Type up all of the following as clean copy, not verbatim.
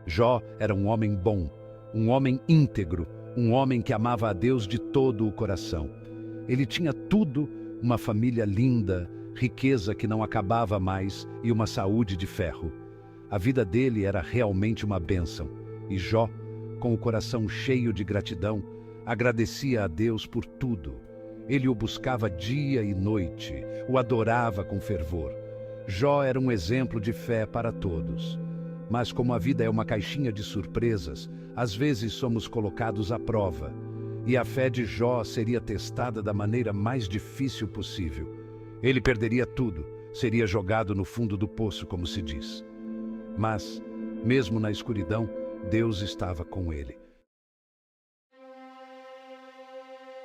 Jó era um homem bom, um homem íntegro, um homem que amava a Deus de todo o coração. Ele tinha tudo, uma família linda, riqueza que não acabava mais e uma saúde de ferro. A vida dele era realmente uma bênção, e Jó, com o coração cheio de gratidão, agradecia a Deus por tudo. Ele o buscava dia e noite, o adorava com fervor. Jó era um exemplo de fé para todos. Mas como a vida é uma caixinha de surpresas, às vezes somos colocados à prova. E a fé de Jó seria testada da maneira mais difícil possível. Ele perderia tudo, seria jogado no fundo do poço, como se diz. Mas, mesmo na escuridão, Deus estava com ele.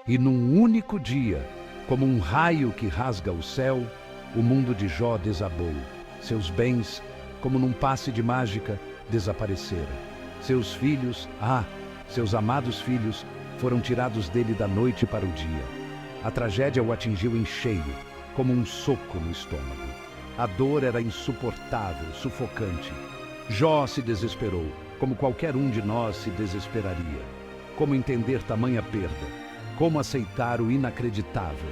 E num único dia, como um raio que rasga o céu, o mundo de Jó desabou. Seus bens, como num passe de mágica, desapareceram. Seus filhos, seus amados filhos, foram tirados dele da noite para o dia. A tragédia o atingiu em cheio, como um soco no estômago. A dor era insuportável, sufocante. Jó se desesperou, como qualquer um de nós se desesperaria. Como entender tamanha perda? Como aceitar o inacreditável?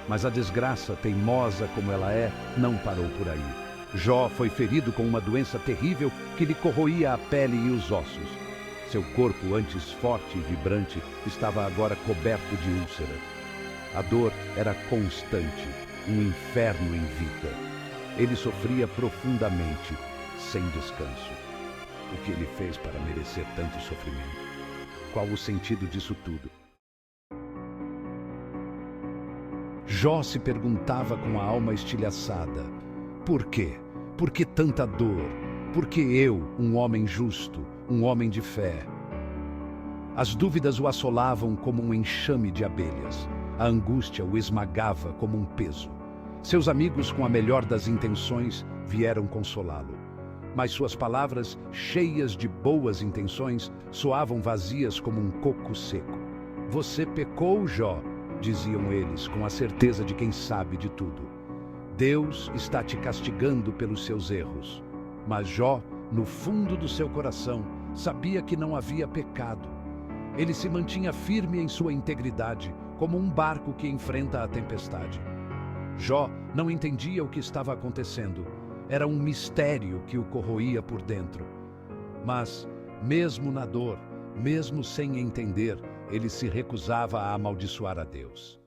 Mas a desgraça, teimosa como ela é, não parou por aí. Jó foi ferido com uma doença terrível que lhe corroía a pele e os ossos. Seu corpo, antes forte e vibrante, estava agora coberto de úlcera. A dor era constante, um inferno em vida. Ele sofria profundamente, sem descanso. O que ele fez para merecer tanto sofrimento? Qual o sentido disso tudo? Jó se perguntava com a alma estilhaçada: por quê? Por que tanta dor? Por que eu, um homem justo, um homem de fé? As dúvidas o assolavam como um enxame de abelhas. A angústia o esmagava como um peso. Seus amigos, com a melhor das intenções, vieram consolá-lo. Mas suas palavras, cheias de boas intenções, soavam vazias como um coco seco. Você pecou, Jó, diziam eles, com a certeza de quem sabe de tudo. Deus está te castigando pelos seus erros. Mas Jó, no fundo do seu coração, sabia que não havia pecado. Ele se mantinha firme em sua integridade, como um barco que enfrenta a tempestade. Jó não entendia o que estava acontecendo. Era um mistério que o corroía por dentro. Mas, mesmo na dor, mesmo sem entender, ele se recusava a amaldiçoar a Deus.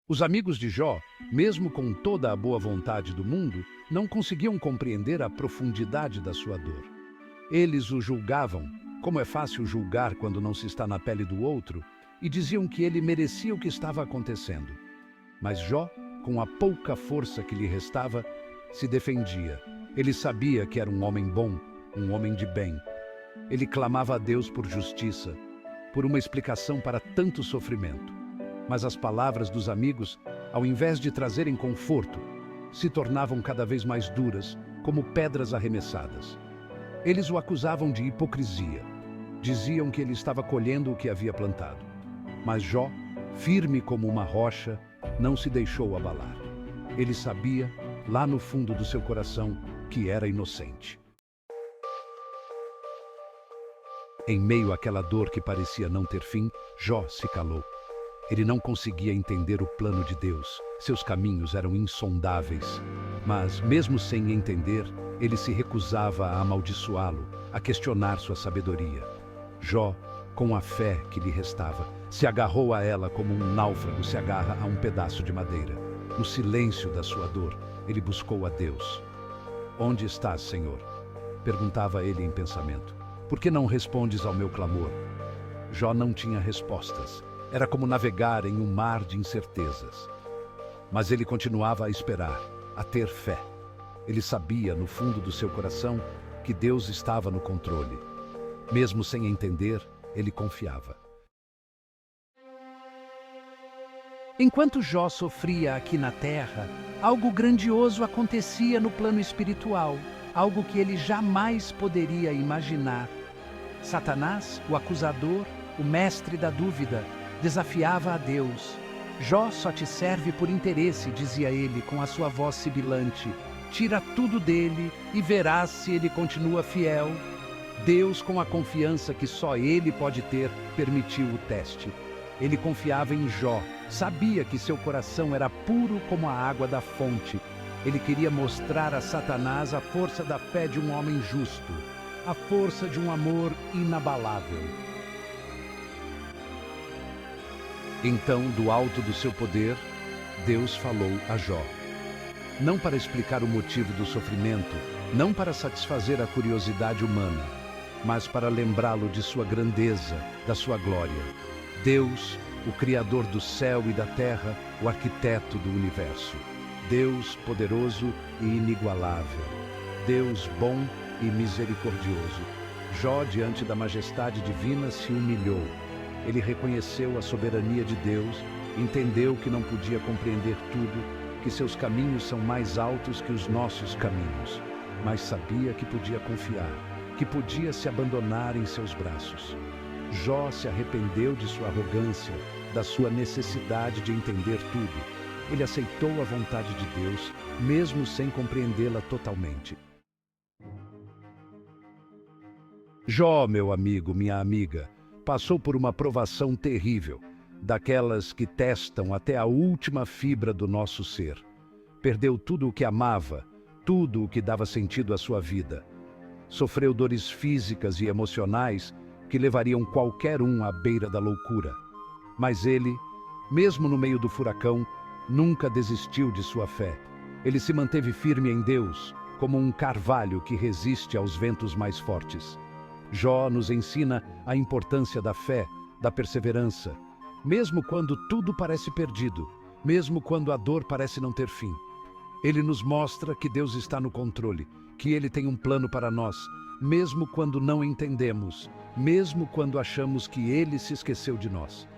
Os amigos de Jó, mesmo com toda a boa vontade do mundo, não conseguiam compreender a profundidade da sua dor. Eles o julgavam, como é fácil julgar quando não se está na pele do outro, e diziam que ele merecia o que estava acontecendo. Mas Jó, com a pouca força que lhe restava, se defendia. Ele sabia que era um homem bom, um homem de bem. Ele clamava a Deus por justiça, por uma explicação para tanto sofrimento. Mas as palavras dos amigos, ao invés de trazerem conforto, se tornavam cada vez mais duras, como pedras arremessadas. Eles o acusavam de hipocrisia. Diziam que ele estava colhendo o que havia plantado. Mas Jó, firme como uma rocha, não se deixou abalar. Ele sabia, lá no fundo do seu coração, que era inocente. Em meio àquela dor que parecia não ter fim, Jó se calou. Ele não conseguia entender o plano de Deus. Seus caminhos eram insondáveis. Mas, mesmo sem entender, ele se recusava a amaldiçoá-lo, a questionar sua sabedoria. Jó, com a fé que lhe restava, se agarrou a ela como um náufrago se agarra a um pedaço de madeira. No silêncio da sua dor, ele buscou a Deus. "Onde estás, Senhor?" perguntava ele em pensamento. "Por que não respondes ao meu clamor?" Jó não tinha respostas. Era como navegar em um mar de incertezas. Mas ele continuava a esperar, a ter fé. Ele sabia, no fundo do seu coração, que Deus estava no controle. Mesmo sem entender, ele confiava. Enquanto Jó sofria aqui na terra, algo grandioso acontecia no plano espiritual, algo que ele jamais poderia imaginar. Satanás, o acusador, o mestre da dúvida, desafiava a Deus. "Jó só te serve por interesse", dizia ele com a sua voz sibilante. Tira tudo dele e verás se ele continua fiel. Deus, com a confiança que só ele pode ter, permitiu o teste. Ele confiava em Jó, sabia que seu coração era puro como a água da fonte. Ele queria mostrar a Satanás a força da fé de um homem justo, a força de um amor inabalável. Então, do alto do seu poder, Deus falou a Jó. Não para explicar o motivo do sofrimento, não para satisfazer a curiosidade humana, mas para lembrá-lo de sua grandeza, da sua glória. Deus, o Criador do céu e da terra, o arquiteto do universo. Deus poderoso e inigualável. Deus bom e misericordioso. Jó, diante da majestade divina, se humilhou. Ele reconheceu a soberania de Deus, entendeu que não podia compreender tudo, que seus caminhos são mais altos que os nossos caminhos, mas sabia que podia confiar, que podia se abandonar em seus braços. Jó se arrependeu de sua arrogância, da sua necessidade de entender tudo. Ele aceitou a vontade de Deus, mesmo sem compreendê-la totalmente. Jó, meu amigo, minha amiga, passou por uma provação terrível, daquelas que testam até a última fibra do nosso ser. Perdeu tudo o que amava, tudo o que dava sentido à sua vida. Sofreu dores físicas e emocionais que levariam qualquer um à beira da loucura. Mas ele, mesmo no meio do furacão, nunca desistiu de sua fé. Ele se manteve firme em Deus, como um carvalho que resiste aos ventos mais fortes. Jó nos ensina a importância da fé, da perseverança, mesmo quando tudo parece perdido, mesmo quando a dor parece não ter fim. Ele nos mostra que Deus está no controle, que Ele tem um plano para nós, mesmo quando não entendemos, mesmo quando achamos que Ele se esqueceu de nós.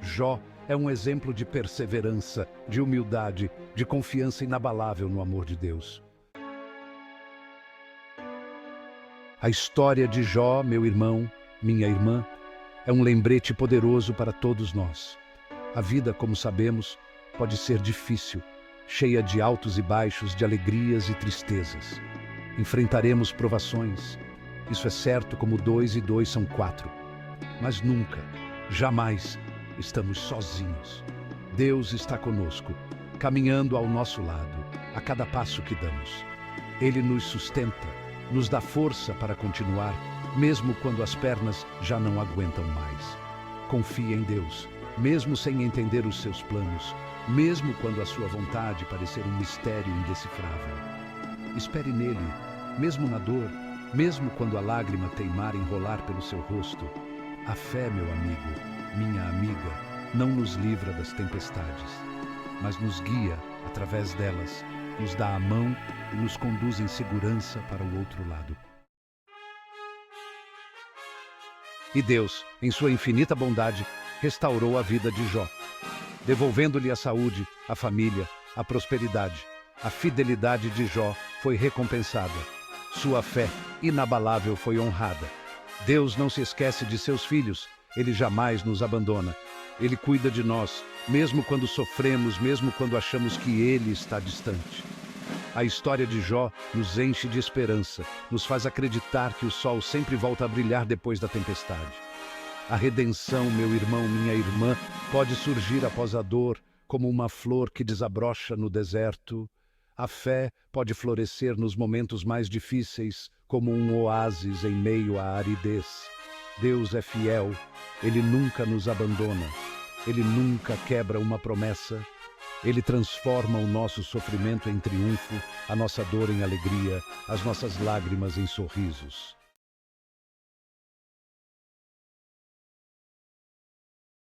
Jó é um exemplo de perseverança, de humildade, de confiança inabalável no amor de Deus. A história de Jó, meu irmão, minha irmã, é um lembrete poderoso para todos nós. A vida, como sabemos, pode ser difícil, cheia de altos e baixos, de alegrias e tristezas. Enfrentaremos provações. Isso é certo, como 2 e 2 são 4. Mas nunca, jamais, estamos sozinhos. Deus está conosco, caminhando ao nosso lado, a cada passo que damos. Ele nos sustenta, nos dá força para continuar, mesmo quando as pernas já não aguentam mais. Confie em Deus, mesmo sem entender os seus planos, mesmo quando a sua vontade parecer um mistério indecifrável. Espere nele, mesmo na dor, mesmo quando a lágrima teimar em rolar pelo seu rosto. A fé, meu amigo, minha amiga, não nos livra das tempestades, mas nos guia através delas, nos dá a mão e nos conduz em segurança para o outro lado. E Deus, em sua infinita bondade, restaurou a vida de Jó, devolvendo-lhe a saúde, a família, a prosperidade. A fidelidade de Jó foi recompensada. Sua fé inabalável foi honrada. Deus não se esquece de seus filhos, Ele jamais nos abandona. Ele cuida de nós, mesmo quando sofremos, mesmo quando achamos que Ele está distante. A história de Jó nos enche de esperança, nos faz acreditar que o sol sempre volta a brilhar depois da tempestade. A redenção, meu irmão, minha irmã, pode surgir após a dor, como uma flor que desabrocha no deserto. A fé pode florescer nos momentos mais difíceis, como um oásis em meio à aridez. Deus é fiel, Ele nunca nos abandona, Ele nunca quebra uma promessa. Ele transforma o nosso sofrimento em triunfo, a nossa dor em alegria, as nossas lágrimas em sorrisos.